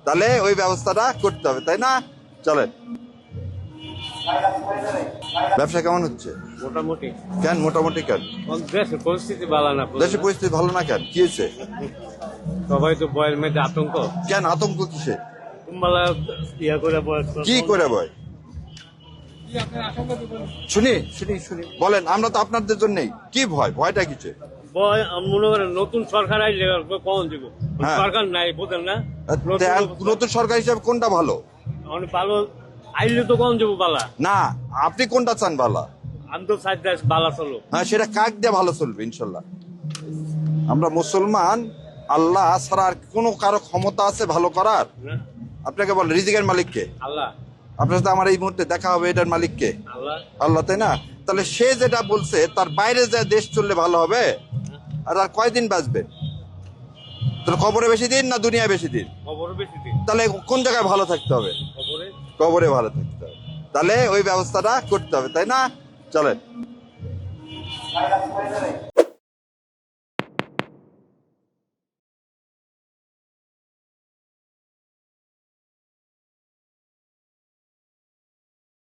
তাহলে ওই ব্যবস্থাটা করতে হবে, তাই না? চলেন। ব্যবসা কেমন হচ্ছে? মোটামুটি কেন মোটামুটি কেন? দেশের পরিস্থিতি ভালো না, দেশের পরিস্থিতি ভালো না কেন? কি হয়েছে? সবাই তো বয়ের মধ্যে আতঙ্ক। কেন আতঙ্ক কিসে? কুম্বালা ইয়া করে বয় কি করে ভয়? শুনি শুনি শুনি, বলেন। আমরা তো আপনাদের জন্যই। কি ভয়? ভয়টা কিসে? বয় মনে করেন নতুন সরকার আইলে কখন দিব, হ্যাঁ। সরকার নাই বুঝেন না। নতুন সরকার হিসাবে কোনটা ভালো? অনেক ভালো আইলে তো কখন যাবো বালা। না, আপনি কোনটা চান ভালো? আমি তো চাই দেশ বালা চলো। হ্যাঁ, সেটা কাক দিয়ে ভালো চলবে ইনশাল্লাহ। আমরা মুসলমান, আল্লাহ ছাড়া আর কোনো কারো ক্ষমতা আছে ভালো করার? হ্যাঁ? আপনাকে বল, রিজিকের মালিককে? আল্লাহ। আপনার সাথে আমার এই মুহূর্তে দেখা হবে, এটার মালিককে? আল্লাহ। আল্লাহ, তাই না? তাহলে সে যেটা বলছে তার বাইরে যে দেশ চললে ভালো হবে, আর কয়দিন বাঁচবে? তাহলে কবরে বেশি দিন না দুনিয়ায় বেশি দিন? খবর বেশি দিন তাহলে কোন জায়গায় ভালো থাকতে হবে? খবরে। কবরে ভালো থাকতে হবে। তাহলে ওই ব্যবস্থাটা করতে হবে, তাই না? চলেন।